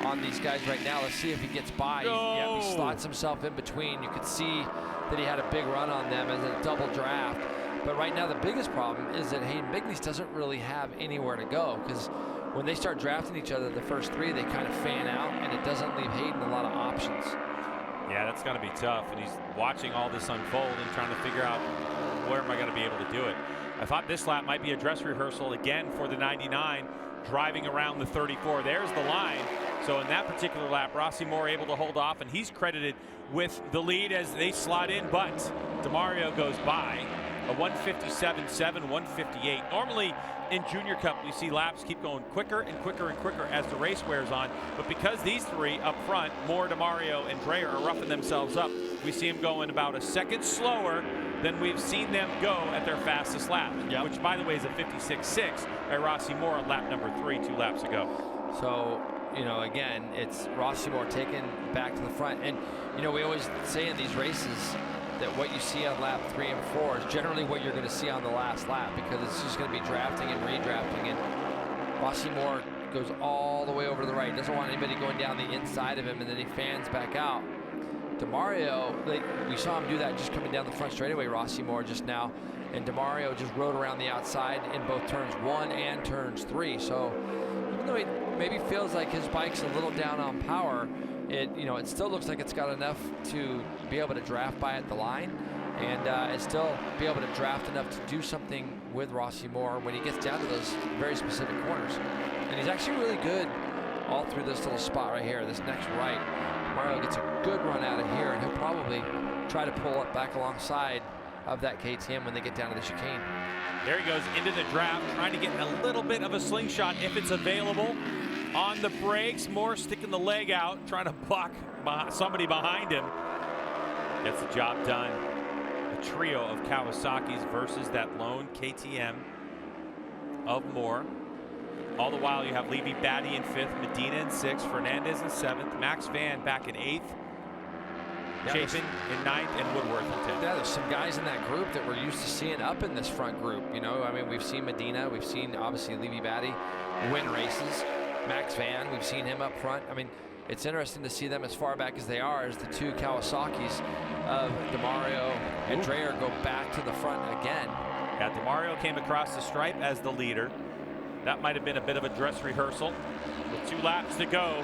on these guys right now. Let's see if he gets by. He slots himself in between. You could see that he had a big run on them as a double draft. But right now the biggest problem is that Hayden Bickness doesn't really have anywhere to go, because when they start drafting each other, the first three, they kind of fan out, and it doesn't leave Hayden a lot of options. Yeah, that's going to be tough, and he's watching all this unfold and trying to figure out, where am I going to be able to do it? I thought this lap might be a dress rehearsal again for the 99, driving around the 34. There's the line. So in that particular lap, Rossi Moore able to hold off, and he's credited with the lead as they slot in, but DeMario goes by. A 157.7, 158. Normally in Junior Cup, we see laps keep going quicker and quicker and quicker as the race wears on. But because these three up front, Moore, DeMario, and Dreyer, are roughing themselves up, we see them going about a second slower than we've seen them go at their fastest lap, which, by the way, is a 56.6 by Rossi Moore on lap number 3 2 laps ago. So, you know, again, it's Rossi Moore taken back to the front. And, you know, we always say in these races that what you see on lap 3 and 4 is generally what you're going to see on the last lap, because it's just going to be drafting and redrafting. And Rossi Moore goes all the way over to the right. He doesn't want anybody going down the inside of him, and then he fans back out. DeMario, we saw him do that just coming down the front straightaway, Rossi Moore just now. And DeMario just rode around the outside in both turns 1 and turns 3. So even though he maybe feels like his bike's a little down on power, it still looks like it's got enough to be able to draft by at the line, and still be able to draft enough to do something with Rossi Moore when he gets down to those very specific corners. And he's actually really good all through this little spot right here, this next right. Mario gets a good run out of here, and he'll probably try to pull up back alongside of that KTM when they get down to the chicane. There he goes into the draft, trying to get a little bit of a slingshot if it's available. On the brakes, Moore sticking the leg out, trying to block somebody behind him. Gets the job done. A trio of Kawasaki's versus that lone KTM of Moore. All the while, you have Levy Batty in 5th, Medina in 6th, Fernandez in 7th, Max Van back in 8th, Chapin in 9th, and Woodworth in 10th. Yeah, there's some guys in that group that we're used to seeing up in this front group. You know, I mean, we've seen Medina, we've seen obviously Levy Batty win races. Max Van, we've seen him up front. I mean, it's interesting to see them as far back as they are, as the two Kawasaki's of DeMario and Dreyer go back to the front again. Yeah, DeMario came across the stripe as the leader. That might have been a bit of a dress rehearsal. With 2 laps to go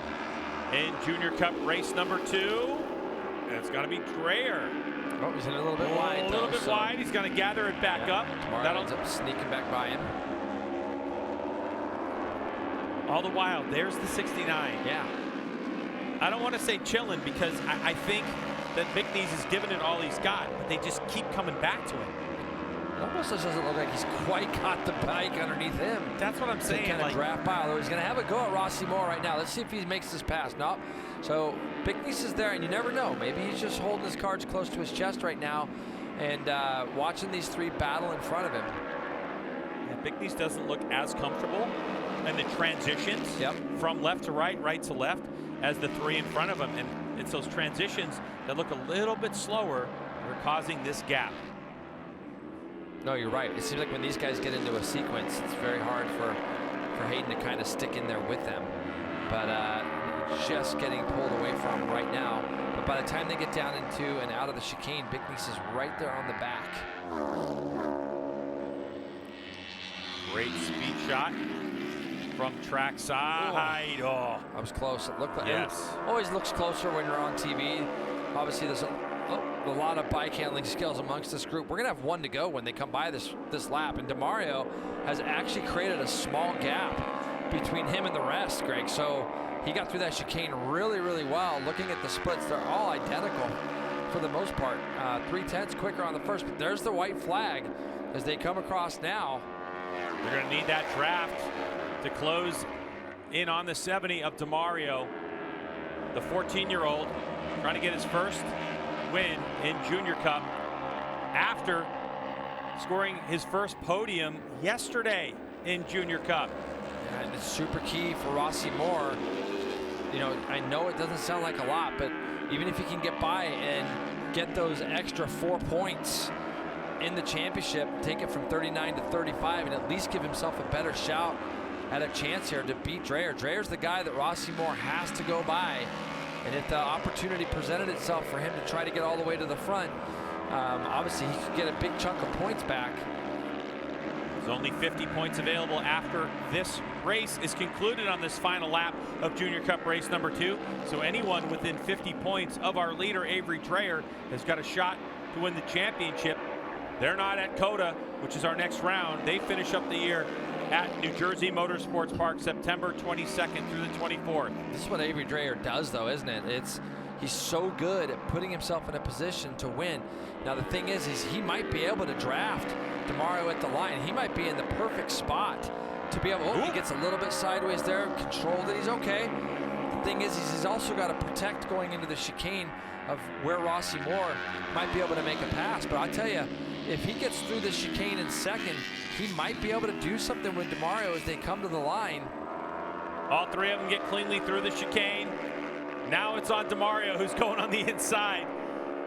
in Junior Cup race number 2. And it's going to be Dreyer. Oh, he's in a little bit wide. A little bit wide. He's going to gather it back up. DeMario ends up sneaking back by him. All the while, there's the 69. Yeah. I don't want to say chilling, because I think that Bickney's has given it all he's got, but they just keep coming back to him. It almost doesn't look like he's quite got the bike underneath him. That's what I'm saying. Kind of draft by, although he's going to have a go at Rossi Moore right now. Let's see if he makes this pass. Nope. So Bickney's is there, and you never know. Maybe he's just holding his cards close to his chest right now and watching these 3 battle in front of him. Yeah, Bickney's doesn't look as comfortable in the transitions from left to right, right to left, as the 3 in front of him. And it's those transitions that look a little bit slower that are causing this gap. No, you're right. It seems like when these guys get into a sequence, it's very hard for Hayden to kind of stick in there with them. But just getting pulled away from right now. But by the time they get down into and out of the chicane, Bickney's is right there on the back. Great speed shot from trackside. Oh, that was close. It looked like yes. It always looks closer when you're on TV. Obviously, there's a lot of bike handling skills amongst this group. We're gonna have 1 to go when they come by this lap, and DeMario has actually created a small gap between him and the rest, Greg. So he got through that chicane really, really well. Looking at the splits, they're all identical for the most part. 3/10 quicker on the first, but there's the white flag as they come across now. They're gonna need that draft to close in on the 70 of DeMario, the 14-year-old, trying to get his first win in Junior Cup after scoring his first podium yesterday in Junior Cup. Yeah, and it's super key for Rossi Moore. You know, I know it doesn't sound like a lot, but even if he can get by and get those extra 4 points in the championship, take it from 39 to 35, and at least give himself a better shout at a chance here to beat Dreyer. Dreyer's the guy that Rossi Moore has to go by. And if the opportunity presented itself for him to try to get all the way to the front, obviously he could get a big chunk of points back. There's only 50 points available after this race is concluded on this final lap of Junior Cup race number 2. So anyone within 50 points of our leader, Avery Dreyer, has got a shot to win the championship. They're not at COTA, which is our next round. They finish up the year at New Jersey Motorsports Park, September 22nd through the 24th. This is what Avery Dreyer does, though, isn't it? He's so good at putting himself in a position to win. Now, the thing is he might be able to draft DeMario at the line. He might be in the perfect spot to be able, he gets a little bit sideways there, controlled it, he's okay. The thing is he's also got to protect going into the chicane of where Rossi Moore might be able to make a pass. But I tell you, if he gets through the chicane in second, he might be able to do something with DeMario as they come to the line. All three of them get cleanly through the chicane. Now it's on DeMario, who's going on the inside,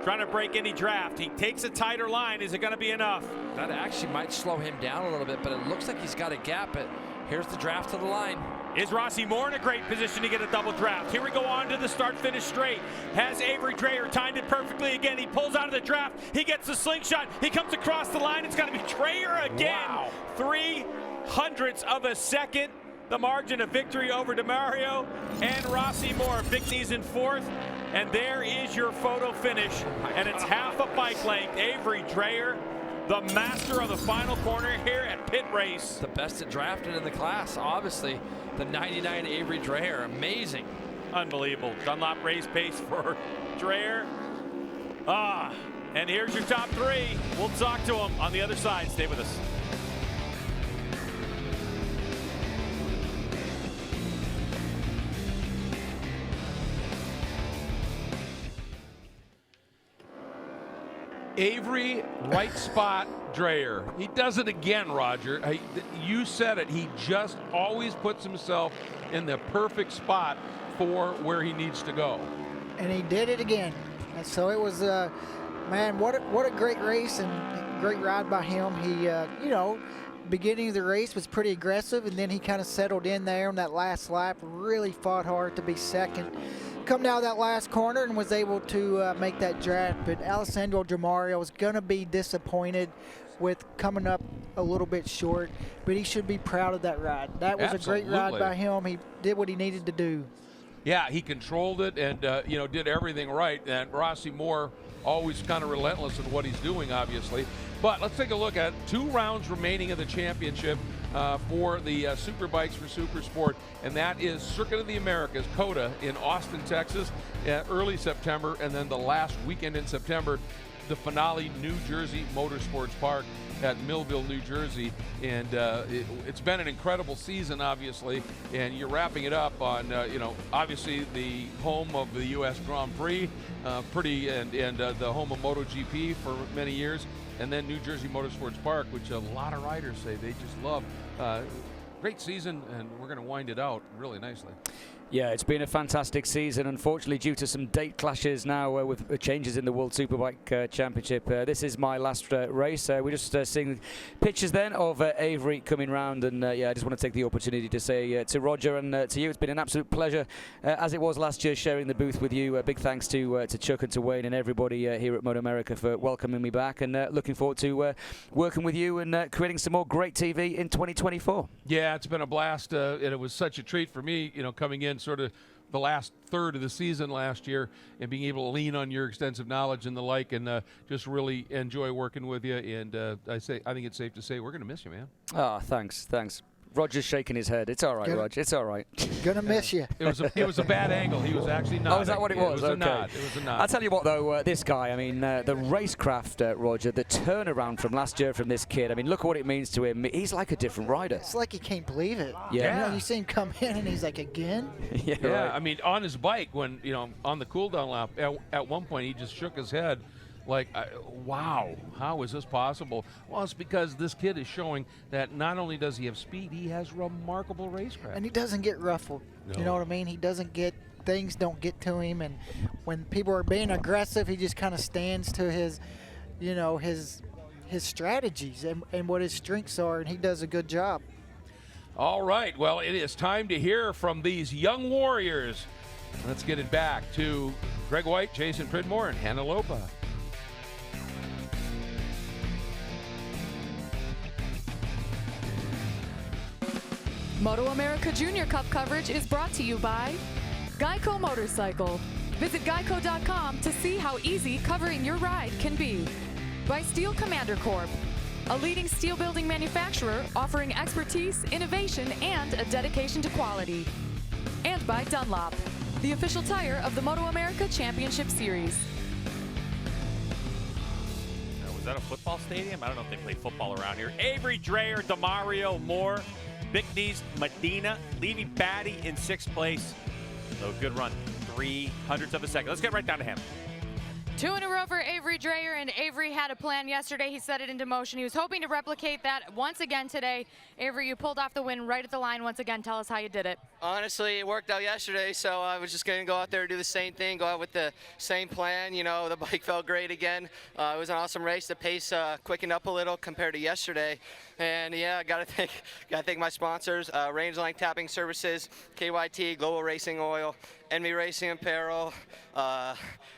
trying to break any draft. He takes a tighter line. Is it going to be enough? That actually might slow him down a little bit, but it looks like he's got a gap. But here's the draft to the line. Is Rossi Moore in a great position to get a double draft? Here we go on to the start-finish straight. Has Avery Dreyer timed it perfectly again. He pulls out of the draft. He gets the slingshot. He comes across the line. It's going to be Dreyer again. Wow. 0.03 of a second. The margin of victory over DeMario and Rossi Moore. Bickney's in fourth. And there is your photo finish. And it's half a bike length. Avery Dreyer, the master of the final corner here at Pitt Race. The best at drafting in the class, obviously. The 99 Avery Dreyer, amazing. Unbelievable. Dunlop race pace for Dreyer. And here's your top three. We'll talk to him on the other side. Stay with us. Avery, right spot, Dreyer. He does it again, Roger. You said it. He just always puts himself in the perfect spot for where he needs to go. And he did it again. And so it was, man, what a great race and great ride by him. He, you know, beginning of the race was pretty aggressive, and then he kind of settled in there on that last lap, really fought hard to be second. Come down that last corner and was able to make that draft, but Alessandro DeMario is going to be disappointed with coming up a little bit short, but he should be proud of that ride. That was a great ride by him. He did what he needed to do. Yeah, he controlled it and, you know, did everything right. And Rossi Moore always kind of relentless in what he's doing, obviously. But let's take a look at 2 rounds remaining of the championship for the Superbikes for Supersport, and that is Circuit of the Americas, COTA, in Austin, Texas, early September, and then the last weekend in September, the finale, New Jersey Motorsports Park at Millville, New Jersey. And it's been an incredible season, obviously, and you're wrapping it up on, you know, obviously the home of the U.S. Grand Prix, and the home of MotoGP for many years, and then New Jersey Motorsports Park, which a lot of riders say they just love. Great season, and we're going to wind it out really nicely. Yeah, it's been a fantastic season. Unfortunately, due to some date clashes now with changes in the World Superbike Championship, this is my last race. We're just seeing pictures then of Avery coming round, and yeah, I just want to take the opportunity to say to Roger and to you, it's been an absolute pleasure, as it was last year, sharing the booth with you. Big thanks to Chuck and to Wayne and everybody here at MotoAmerica for welcoming me back, and looking forward to working with you and creating some more great TV in 2024. Yeah, it's been a blast, and it was such a treat for me, you know, coming in sort of the last third of the season last year and being able to lean on your extensive knowledge and the like, and just really enjoy working with you. And I think it's safe to say we're going to miss you, man. Oh, thanks. Roger's shaking his head. It's all right, Roger. It's all right. Gonna miss you. It was a bad angle. He was actually not. Oh, is that what it was? It was okay. a nod. It was a nod. I'll tell you what, though, this guy, I mean, the racecraft, Roger, the turnaround from last year from this kid, I mean, look what it means to him. He's like a different rider. It's like he can't believe it. Yeah. You know, you see him come in and he's like, again? Yeah, right. I mean, on his bike, when, you know, on the cool-down lap, at one point he just shook his head like, wow, how is this possible? Well, it's because this kid is showing that not only does he have speed, he has remarkable racecraft. And he doesn't get ruffled. No. You know what I mean? He doesn't get, things don't get to him. And when people are being aggressive, he just kind of stands to his, you know, his strategies and what his strengths are, and he does a good job. All right, well, it is time to hear from these young warriors. Let's get it back to Greg White, Jason Pridmore, and Hannah Lopa. MotoAmerica Junior Cup coverage is brought to you by Geico Motorcycle. Visit geico.com to see how easy covering your ride can be. By Steel Commander Corp. a leading steel building manufacturer offering expertise, innovation, and a dedication to quality. And by Dunlop, the official tire of the MotoAmerica Championship Series. Was that a football stadium? I don't know if they play football around here. Avery Dreyer, DeMario Moore, Bickney's Medina, Levy Batty in 6th place. So good run, 0.03 of a second. Let's get right down to him. 2 in a row for Avery Dreyer, and Avery had a plan yesterday. He set it into motion. He was hoping to replicate that once again today. Avery, you pulled off the win right at the line once again. Tell us how you did it. Honestly, it worked out yesterday, so I was just going to go out there and do the same thing, go out with the same plan. You know, the bike felt great again. It was an awesome race. The pace quickened up a little compared to yesterday. And yeah, gotta thank my sponsors, Range Line Tapping Services, KYT, Global Racing Oil, Envy Racing Apparel,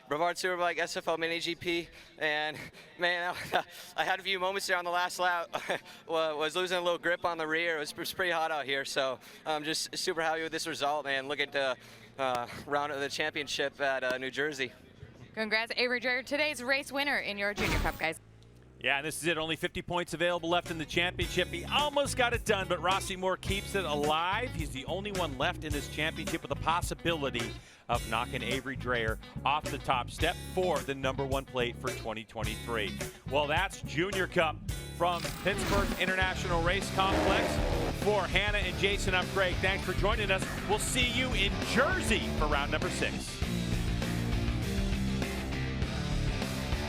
Brevard Superbike, SFO Mini GP, and man, I had a few moments there on the last lap. Was losing a little grip on the rear. It was pretty hot out here, so I'm just super happy with this result, man. Looking to round out the championship at New Jersey. Congrats, Avery Dreyer, today's race winner in your Junior Cup, guys. Yeah, and this is it. Only 50 points available left in the championship. He almost got it done, but Rossi Moore keeps it alive. He's the only one left in this championship with the possibility of knocking Avery Dreyer off the top step for the #1 plate for 2023. Well, that's Junior Cup from Pittsburgh International Race Complex. For Hannah and Jason, I'm Greg. Thanks for joining us. We'll see you in Jersey for round number 6.